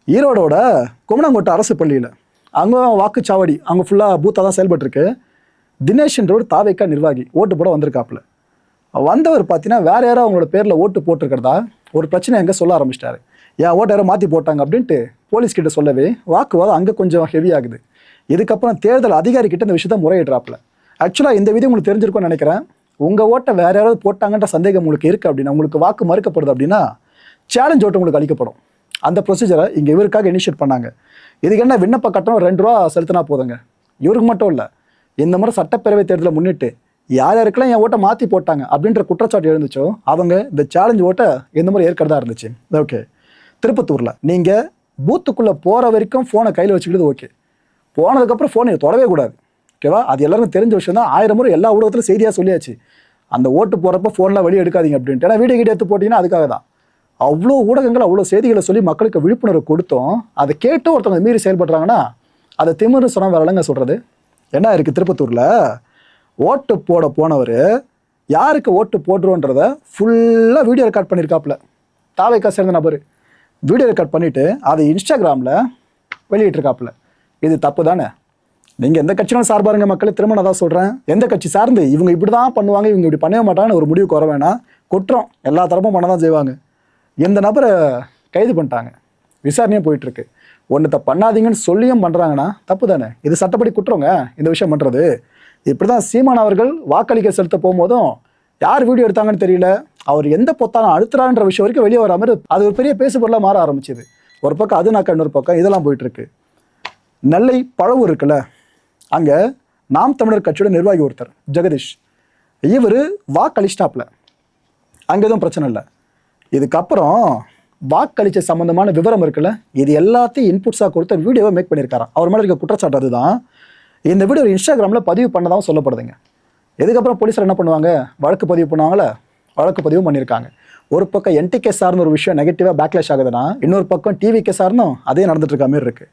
ஈரோடோட குமணங்கோட்டை அரசு பள்ளியில் அங்கே வாக்குச்சாவடி அங்கே ஃபுல்லாக பூத்தாக தான் செயல்பட்டுருக்கு. தினேஷ்ன்றவர் தாவேக்கா நிர்வாகி ஓட்டு போட வந்திருக்காப்புல. வந்தவர் பார்த்தீங்கன்னா வேற யாரோ அவங்களோட பேரில் ஓட்டு போட்டிருக்கிறதா ஒரு பிரச்சனை எங்கே சொல்ல ஆரம்பிச்சிட்டாரு. ஏன் ஓட்டு யாரோ மாற்றி போட்டாங்க அப்படின்ட்டு போலீஸ்கிட்ட சொல்லவே வாக்குவாதம் அங்கே கொஞ்சம் ஹெவி ஆகுது. இதுக்கப்புறம் தேர்தல் அதிகாரிக்கிட்ட இந்த விஷயத்த முறையிடுறாப்புல. ஆக்சுவலாக இந்த விதி உங்களுக்கு தெரிஞ்சிருக்கும்னு நினைக்கிறேன். உங்கள் ஓட்டை வேற யாராவது போட்டாங்கன்ற சந்தேகம் உங்களுக்கு இருக்குது அப்படின்னா, உங்களுக்கு வாக்கு மறுக்கப்படுது அப்படின்னா சேலஞ்ச் ஓட்டு உங்களுக்கு அளிக்கப்படும். அந்த ப்ரொசீஜரை இங்கே இவருக்காக இனிஷியேட் பண்ணாங்க. இதுக்கு என்ன விண்ணப்ப கட்டணம் 2 ரூபா செலுத்தினா போதுங்க. இவருக்கு மட்டும் இல்லை, இந்த முறை சட்டப்பேரவை தேர்தலை முன்னிட்டு யார் யாருக்கெல்லாம் என் ஓட்டை மாற்றி போட்டாங்க அப்படின்ற குற்றச்சாட்டு எழுந்துச்சோ அவங்க இந்த சேலஞ்ச் ஓட்டை இந்த முறை ஏற்கிறதா இருந்துச்சு. ஓகே, திருப்பத்தூரில் நீங்கள் பூத்துக்குள்ளே போகிற வரைக்கும் ஃபோனை கையில் வச்சுக்கிறது ஓகே. போனதுக்கப்புறம் ஃபோனை தொடவே கூடாது. ஓகேவா? அது எல்லாருக்கும் தெரிஞ்ச விஷயம் தான். 1000 முறை எல்லா ஊடகத்திலும் செய்தியாக சொல்லியாச்சு. அந்த ஓட்டு போகிறப்ப ஃபோன்லாம் வெளியே எடுக்காதீங்க அப்படின்ட்டு. ஏன்னா வீடியோ எடுத்து போட்டிங்கன்னா அதுக்காக தான். அவ்வளோ ஊடகங்கள் அவ்வளோ செய்திகளை சொல்லி மக்களுக்கு விழிப்புணர்வு கொடுத்தோம். அதை கேட்டு ஒருத்தவங்க மீறி செயல்படுறாங்கன்னா அதை திமிரு சொன்னால் வேற இல்லைங்க சொல்கிறது. என்ன இருக்குது திருப்பத்தூரில் ஓட்டு போட போனவர் யாருக்கு ஓட்டு போடுறோன்றதை ஃபுல்லாக வீடியோ ரெக்கார்ட் பண்ணியிருக்காப்புல. தாவேக்கா சேர்ந்த நபர் வீடியோ ரெக்கார்ட் பண்ணிவிட்டு அதை இன்ஸ்டாகிராமில் வெளியிட்டிருக்காப்புல. இது தப்பு தானே? நீங்கள் எந்த கட்சியும் சார்பாருங்க மக்களை திரும்ப நான் தான் சொல்கிறேன். எந்த கட்சி சார்ந்து இவங்க இப்படி தான் பண்ணுவாங்க, இவங்க இப்படி பண்ணவே மாட்டாங்கன்னு ஒரு முடிவுக்கு வர வேணாம். குற்றம் எல்லா தரப்பும் பண்ண தான் செய்வாங்க. இந்த நபரை கைது பண்ணிட்டாங்க, விசாரணையும் போயிட்டுருக்கு. ஒன்றத்தை பண்ணாதீங்கன்னு சொல்லியும் பண்ணுறாங்கன்னா தப்பு தானே? இது சட்டப்படி குற்றங்க இந்த விஷயம் பண்ணுறது. இப்படி தான் சீமான் அவர்கள் வாக்களிக்க செலுத்த போகும்போதும் யார் வீடியோ எடுத்தாங்கன்னு தெரியல, அவர் எந்த பொத்தாலும் அழுத்துறான்ற விஷயம் வரைக்கும் வெளியே வர மாதிரி அது ஒரு பெரிய பேசுபொருளாக மாற ஆரம்பிச்சிது. ஒரு பக்கம் அது நாக்கா, இன்னொரு பக்கம் இதெல்லாம் போயிட்டுருக்கு. நெல்லை பழவூர் இருக்குல்ல, அங்கே நாம் தமிழர் கட்சியோட நிர்வாகி ஒருத்தர் ஜெகதீஷ், இவர் வாக்களிச்சிட்டாப்ல. அங்கே எதுவும் பிரச்சனை இல்லை. இதுக்கப்புறம் வாக்களிச்ச சம்மந்தமான விவரம் இருக்குல்ல, இது எல்லாத்தையும் இன்புட்ஸாக கொடுத்த வீடியோவை மேக் பண்ணியிருக்காராம். அவர் மேலே இருக்க குற்றச்சாட்டு அதுதான். இந்த வீடியோ இன்ஸ்டாகிராமில் பதிவு பண்ணதாகவும் சொல்லப்படுதுங்க. இதுக்கப்புறம் போலீஸில் என்ன பண்ணுவாங்க, வழக்கு பதிவு பண்ணுவாங்களே, வழக்கு பதிவும் பண்ணியிருக்காங்க. ஒரு பக்கம் என்டிகே சார்னு ஒரு விஷயம் நெகட்டிவாக பேக்லேஷ் ஆகுதுன்னா, இன்னொரு பக்கம் டிவி கே சார்னும் அதே நடந்துட்டு இருக்க மாதிரி இருக்குது.